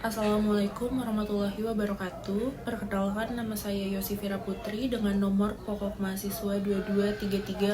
Assalamualaikum warahmatullahi wabarakatuh. Perkenalkan, nama saya Yosifira Putri dengan nomor pokok mahasiswa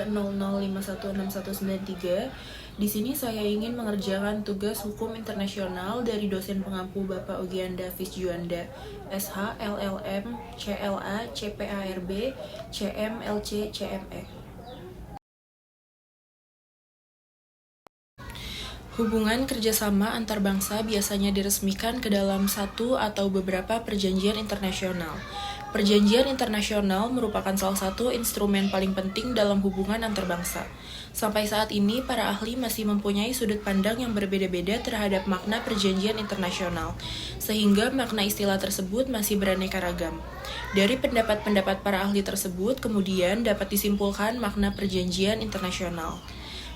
223300516193. Di sini saya ingin mengerjakan tugas hukum internasional dari dosen pengampu Bapak Ogianda Fisjuanda, SH, LLM, CLA, CPARB, CM, LC, CME. Hubungan kerjasama antar bangsa biasanya diresmikan ke dalam satu atau beberapa perjanjian internasional. Perjanjian internasional merupakan salah satu instrumen paling penting dalam hubungan antar bangsa. Sampai saat ini, para ahli masih mempunyai sudut pandang yang berbeda-beda terhadap makna perjanjian internasional, sehingga makna istilah tersebut masih beraneka ragam. Dari pendapat-pendapat para ahli tersebut, kemudian dapat disimpulkan makna perjanjian internasional.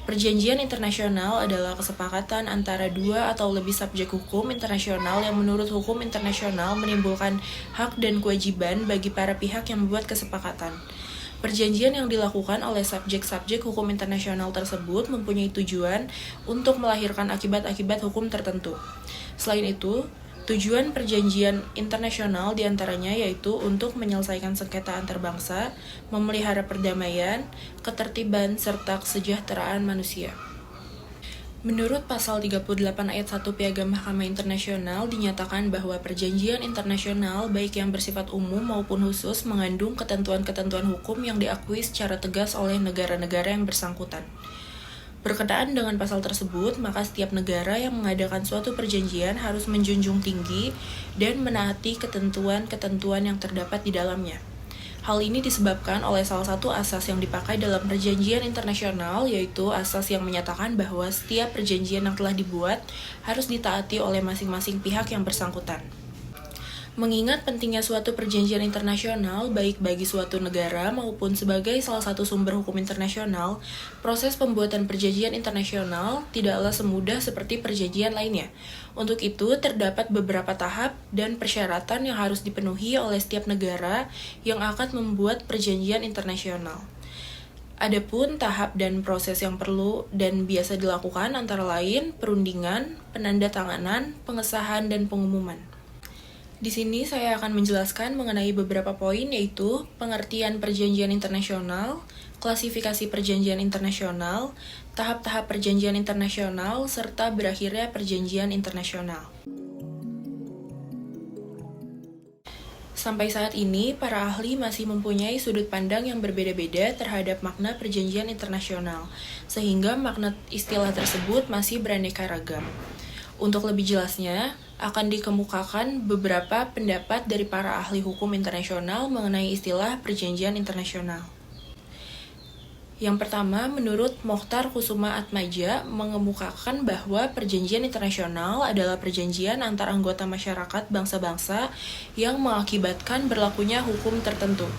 Perjanjian internasional adalah kesepakatan antara dua atau lebih subjek hukum internasional yang menurut hukum internasional menimbulkan hak dan kewajiban bagi para pihak yang membuat kesepakatan. Perjanjian yang dilakukan oleh subjek-subjek hukum internasional tersebut mempunyai tujuan untuk melahirkan akibat-akibat hukum tertentu. Selain itu, tujuan perjanjian internasional diantaranya yaitu untuk menyelesaikan sengketa antar bangsa, memelihara perdamaian, ketertiban, serta kesejahteraan manusia. Menurut pasal 38 ayat 1 Piagam Mahkamah Internasional dinyatakan bahwa perjanjian internasional baik yang bersifat umum maupun khusus mengandung ketentuan-ketentuan hukum yang diakui secara tegas oleh negara-negara yang bersangkutan. Berkenaan dengan pasal tersebut, maka setiap negara yang mengadakan suatu perjanjian harus menjunjung tinggi dan menaati ketentuan-ketentuan yang terdapat di dalamnya. Hal ini disebabkan oleh salah satu asas yang dipakai dalam perjanjian internasional, yaitu asas yang menyatakan bahwa setiap perjanjian yang telah dibuat harus ditaati oleh masing-masing pihak yang bersangkutan. Mengingat pentingnya suatu perjanjian internasional baik bagi suatu negara maupun sebagai salah satu sumber hukum internasional, proses pembuatan perjanjian internasional tidaklah semudah seperti perjanjian lainnya. Untuk itu, terdapat beberapa tahap dan persyaratan yang harus dipenuhi oleh setiap negara yang akan membuat perjanjian internasional. Adapun tahap dan proses yang perlu dan biasa dilakukan antara lain perundingan, penandatanganan, pengesahan, dan pengumuman. Di sini saya akan menjelaskan mengenai beberapa poin, yaitu pengertian perjanjian internasional, klasifikasi perjanjian internasional, tahap-tahap perjanjian internasional, serta berakhirnya perjanjian internasional. Sampai saat ini, para ahli masih mempunyai sudut pandang yang berbeda-beda terhadap makna perjanjian internasional, sehingga makna istilah tersebut masih beraneka ragam. Untuk lebih jelasnya, akan dikemukakan beberapa pendapat dari para ahli hukum internasional mengenai istilah perjanjian internasional. Yang pertama, menurut Mokhtar Kusuma Atmaja, mengemukakan bahwa perjanjian internasional adalah perjanjian antar anggota masyarakat bangsa-bangsa yang mengakibatkan berlakunya hukum tertentu.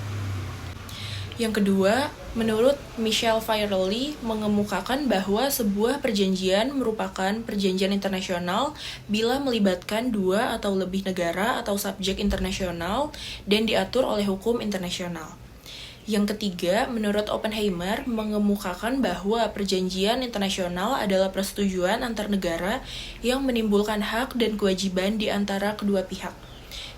Yang kedua, menurut Michel Fairley mengemukakan bahwa sebuah perjanjian merupakan perjanjian internasional bila melibatkan dua atau lebih negara atau subjek internasional dan diatur oleh hukum internasional. Yang ketiga, menurut Oppenheimer mengemukakan bahwa perjanjian internasional adalah persetujuan antar negara yang menimbulkan hak dan kewajiban di antara kedua pihak.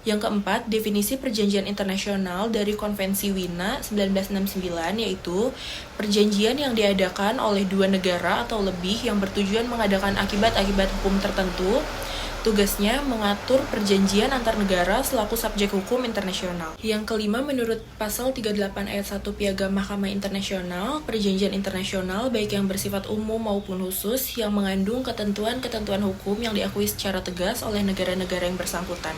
Yang keempat, definisi perjanjian internasional dari Konvensi Wina 1969 yaitu perjanjian yang diadakan oleh dua negara atau lebih yang bertujuan mengadakan akibat-akibat hukum tertentu. Tugasnya mengatur perjanjian antar negara selaku subjek hukum internasional. Yang kelima, menurut pasal 38 ayat 1 Piagam Mahkamah Internasional, perjanjian internasional baik yang bersifat umum maupun khusus yang mengandung ketentuan-ketentuan hukum yang diakui secara tegas oleh negara-negara yang bersangkutan.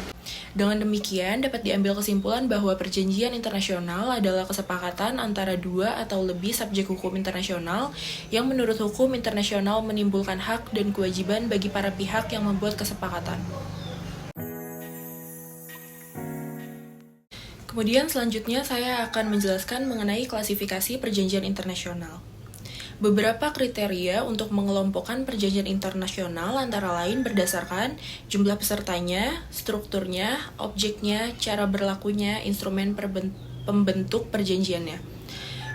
Dengan demikian, dapat diambil kesimpulan bahwa perjanjian internasional adalah kesepakatan antara dua atau lebih subjek hukum internasional yang menurut hukum internasional menimbulkan hak dan kewajiban bagi para pihak yang membuat kesepakatan. Kemudian selanjutnya saya akan menjelaskan mengenai klasifikasi perjanjian internasional. Beberapa kriteria untuk mengelompokkan perjanjian internasional antara lain berdasarkan jumlah pesertanya, strukturnya, objeknya, cara berlakunya, instrumen pembentuk perjanjiannya.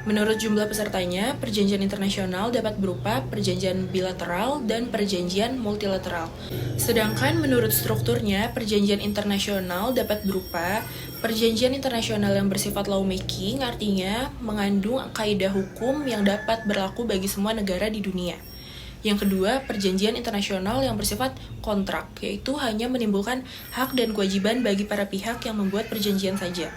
Menurut jumlah pesertanya, perjanjian internasional dapat berupa perjanjian bilateral dan perjanjian multilateral. Sedangkan menurut strukturnya, perjanjian internasional dapat berupa perjanjian internasional yang bersifat lawmaking, artinya mengandung kaidah hukum yang dapat berlaku bagi semua negara di dunia. Yang kedua, perjanjian internasional yang bersifat kontrak, yaitu hanya menimbulkan hak dan kewajiban bagi para pihak yang membuat perjanjian saja.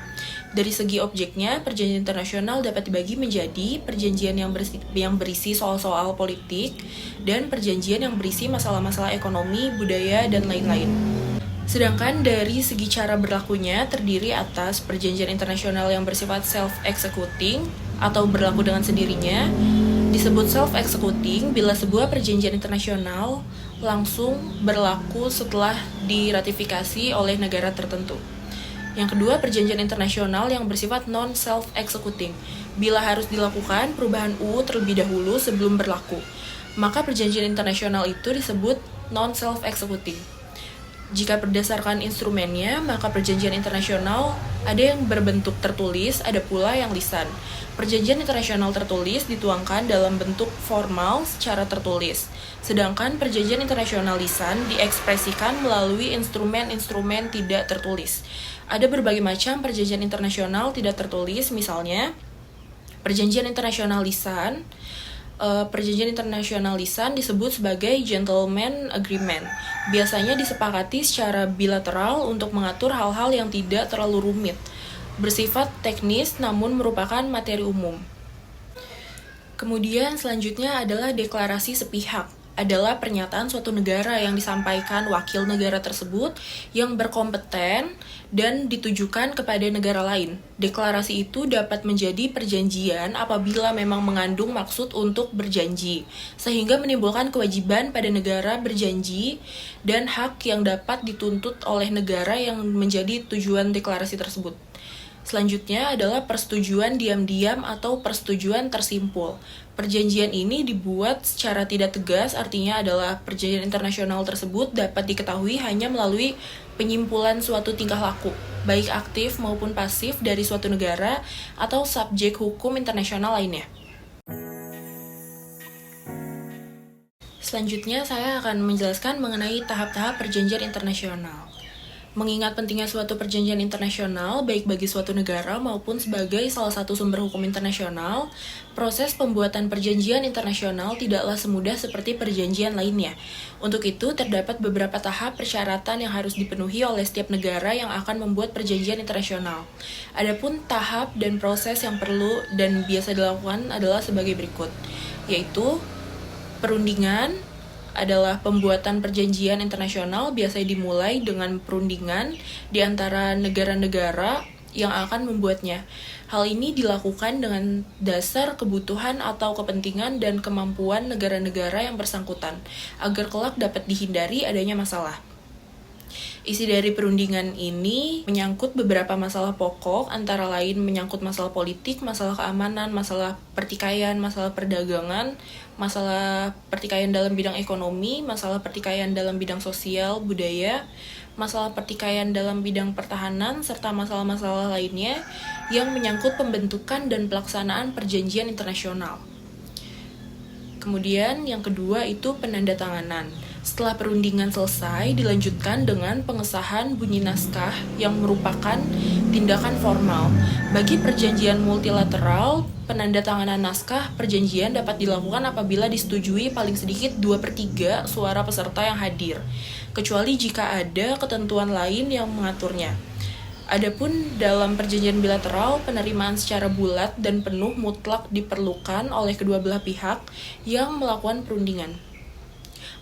Dari segi objeknya, perjanjian internasional dapat dibagi menjadi perjanjian yang berisi soal-soal politik dan perjanjian yang berisi masalah-masalah ekonomi, budaya, dan lain-lain. Sedangkan dari segi cara berlakunya terdiri atas perjanjian internasional yang bersifat self-executing atau berlaku dengan sendirinya. Disebut self-executing bila sebuah perjanjian internasional langsung berlaku setelah diratifikasi oleh negara tertentu. Yang kedua, perjanjian internasional yang bersifat non-self-executing. Bila harus dilakukan perubahan UU terlebih dahulu sebelum berlaku, maka perjanjian internasional itu disebut non-self-executing. Jika berdasarkan instrumennya, maka perjanjian internasional ada yang berbentuk tertulis, ada pula yang lisan. Perjanjian internasional tertulis dituangkan dalam bentuk formal secara tertulis, sedangkan perjanjian internasional lisan diekspresikan melalui instrumen-instrumen tidak tertulis. Ada berbagai macam perjanjian internasional tidak tertulis, misalnya perjanjian internasional lisan. Perjanjian internasional lisan disebut sebagai gentleman agreement. Biasanya disepakati secara bilateral untuk mengatur hal-hal yang tidak terlalu rumit, bersifat teknis namun merupakan materi umum. Kemudian selanjutnya adalah deklarasi sepihak. Adalah pernyataan suatu negara yang disampaikan wakil negara tersebut yang berkompeten dan ditujukan kepada negara lain. Deklarasi itu dapat menjadi perjanjian apabila memang mengandung maksud untuk berjanji, sehingga menimbulkan kewajiban pada negara berjanji dan hak yang dapat dituntut oleh negara yang menjadi tujuan deklarasi tersebut. Selanjutnya adalah persetujuan diam-diam atau persetujuan tersimpul. Perjanjian ini dibuat secara tidak tegas, artinya adalah perjanjian internasional tersebut dapat diketahui hanya melalui penyimpulan suatu tingkah laku, baik aktif maupun pasif dari suatu negara atau subjek hukum internasional lainnya. Selanjutnya saya akan menjelaskan mengenai tahap-tahap perjanjian internasional. Mengingat pentingnya suatu perjanjian internasional, baik bagi suatu negara maupun sebagai salah satu sumber hukum internasional, proses pembuatan perjanjian internasional tidaklah semudah seperti perjanjian lainnya. Untuk itu, terdapat beberapa tahap persyaratan yang harus dipenuhi oleh setiap negara yang akan membuat perjanjian internasional. Adapun tahap dan proses yang perlu dan biasa dilakukan adalah sebagai berikut, yaitu perundingan, adalah pembuatan perjanjian internasional biasanya dimulai dengan perundingan di antara negara-negara yang akan membuatnya. Hal ini dilakukan dengan dasar kebutuhan atau kepentingan dan kemampuan negara-negara yang bersangkutan, agar kelak dapat dihindari adanya masalah. Isi dari perundingan ini menyangkut beberapa masalah pokok, antara lain menyangkut masalah politik, masalah keamanan, masalah pertikaian, masalah perdagangan, masalah pertikaian dalam bidang ekonomi, masalah pertikaian dalam bidang sosial, budaya, masalah pertikaian dalam bidang pertahanan, serta masalah-masalah lainnya yang menyangkut pembentukan dan pelaksanaan perjanjian internasional. Kemudian yang kedua itu penandatanganan. Setelah perundingan selesai, dilanjutkan dengan pengesahan bunyi naskah yang merupakan tindakan formal. Bagi perjanjian multilateral, penandatanganan naskah perjanjian dapat dilakukan apabila disetujui paling sedikit 2/3 suara peserta yang hadir, kecuali jika ada ketentuan lain yang mengaturnya. Adapun dalam perjanjian bilateral, penerimaan secara bulat dan penuh mutlak diperlukan oleh kedua belah pihak yang melakukan perundingan.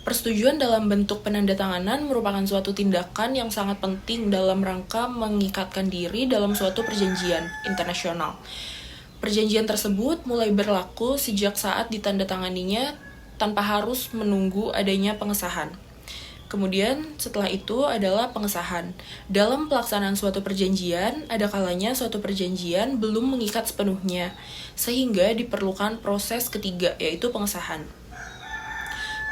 Persetujuan dalam bentuk penandatanganan merupakan suatu tindakan yang sangat penting dalam rangka mengikatkan diri dalam suatu perjanjian internasional. Perjanjian tersebut mulai berlaku sejak saat ditandatanganinya tanpa harus menunggu adanya pengesahan. Kemudian setelah itu adalah pengesahan. Dalam pelaksanaan suatu perjanjian, ada kalanya suatu perjanjian belum mengikat sepenuhnya, sehingga diperlukan proses ketiga, yaitu pengesahan.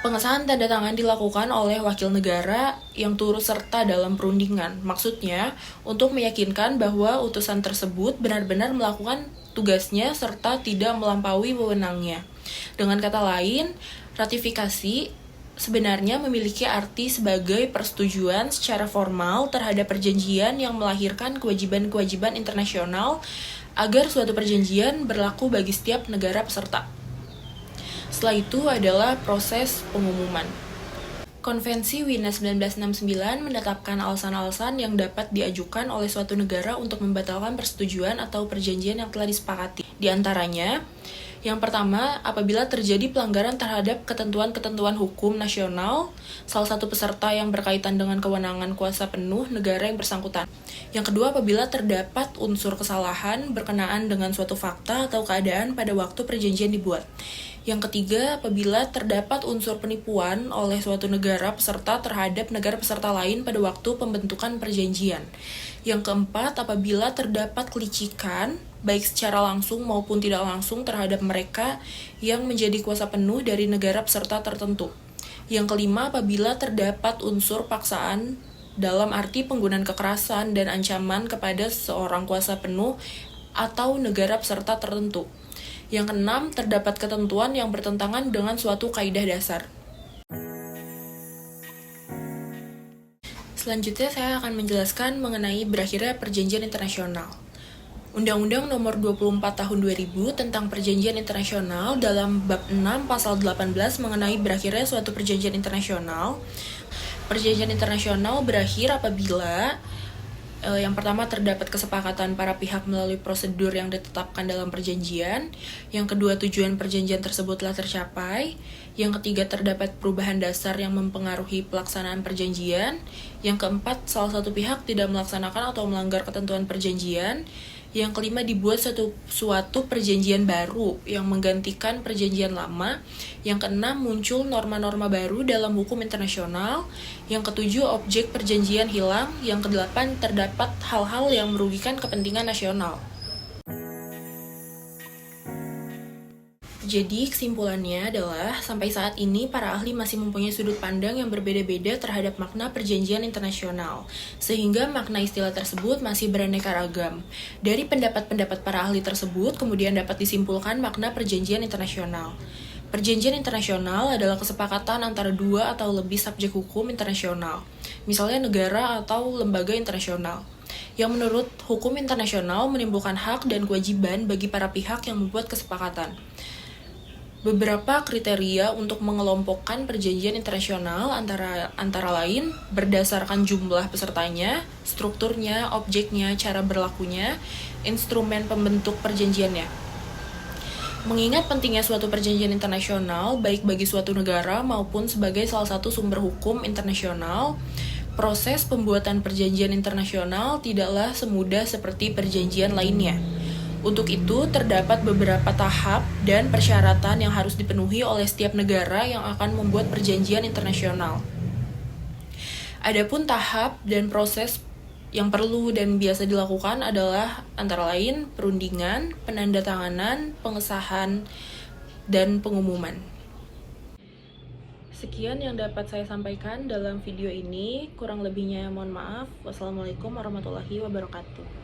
Pengesahan tanda tangan dilakukan oleh wakil negara yang turut serta dalam perundingan. Maksudnya, untuk meyakinkan bahwa utusan tersebut benar-benar melakukan tugasnya serta tidak melampaui wewenangnya. Dengan kata lain, ratifikasi sebenarnya memiliki arti sebagai persetujuan secara formal terhadap perjanjian yang melahirkan kewajiban-kewajiban internasional agar suatu perjanjian berlaku bagi setiap negara peserta. Setelah itu adalah proses pengumuman. Konvensi Wina 1969 menetapkan alasan-alasan yang dapat diajukan oleh suatu negara untuk membatalkan persetujuan atau perjanjian yang telah disepakati. Di antaranya, yang pertama, apabila terjadi pelanggaran terhadap ketentuan-ketentuan hukum nasional, salah satu peserta yang berkaitan dengan kewenangan kuasa penuh negara yang bersangkutan. Yang kedua, apabila terdapat unsur kesalahan berkenaan dengan suatu fakta atau keadaan pada waktu perjanjian dibuat. Yang ketiga, apabila terdapat unsur penipuan oleh suatu negara peserta terhadap negara peserta lain pada waktu pembentukan perjanjian. Yang keempat, apabila terdapat kelicikan, baik secara langsung maupun tidak langsung terhadap mereka yang menjadi kuasa penuh dari negara peserta tertentu. Yang kelima, apabila terdapat unsur paksaan dalam arti penggunaan kekerasan dan ancaman kepada seorang kuasa penuh atau negara peserta tertentu. Yang keenam, terdapat ketentuan yang bertentangan dengan suatu kaidah dasar. Selanjutnya saya akan menjelaskan mengenai berakhirnya perjanjian internasional. Undang-Undang Nomor 24 Tahun 2000 tentang Perjanjian Internasional dalam bab 6 pasal 18 mengenai berakhirnya suatu perjanjian internasional. Perjanjian internasional berakhir apabila yang pertama, terdapat kesepakatan para pihak melalui prosedur yang ditetapkan dalam perjanjian. Yang kedua, tujuan perjanjian tersebut telah tercapai. Yang ketiga, terdapat perubahan dasar yang mempengaruhi pelaksanaan perjanjian. Yang keempat, salah satu pihak tidak melaksanakan atau melanggar ketentuan perjanjian. Yang kelima, dibuat suatu perjanjian baru yang menggantikan perjanjian lama. Yang keenam, muncul norma-norma baru dalam hukum internasional. Yang ketujuh, objek perjanjian hilang. Yang kedelapan, terdapat hal-hal yang merugikan kepentingan nasional. Jadi, kesimpulannya adalah, sampai saat ini para ahli masih mempunyai sudut pandang yang berbeda-beda terhadap makna perjanjian internasional, sehingga makna istilah tersebut masih beraneka ragam. Dari pendapat-pendapat para ahli tersebut, kemudian dapat disimpulkan makna perjanjian internasional. Perjanjian internasional adalah kesepakatan antara dua atau lebih subjek hukum internasional, misalnya negara atau lembaga internasional, yang menurut hukum internasional menimbulkan hak dan kewajiban bagi para pihak yang membuat kesepakatan. Beberapa kriteria untuk mengelompokkan perjanjian internasional antara lain berdasarkan jumlah pesertanya, strukturnya, objeknya, cara berlakunya, instrumen pembentuk perjanjiannya. Mengingat pentingnya suatu perjanjian internasional baik bagi suatu negara maupun sebagai salah satu sumber hukum internasional, proses pembuatan perjanjian internasional tidaklah semudah seperti perjanjian lainnya. Untuk itu, terdapat beberapa tahap dan persyaratan yang harus dipenuhi oleh setiap negara yang akan membuat perjanjian internasional. Adapun tahap dan proses yang perlu dan biasa dilakukan adalah antara lain perundingan, penandatanganan, pengesahan, dan pengumuman. Sekian yang dapat saya sampaikan dalam video ini. Kurang lebihnya mohon maaf. Wassalamualaikum warahmatullahi wabarakatuh.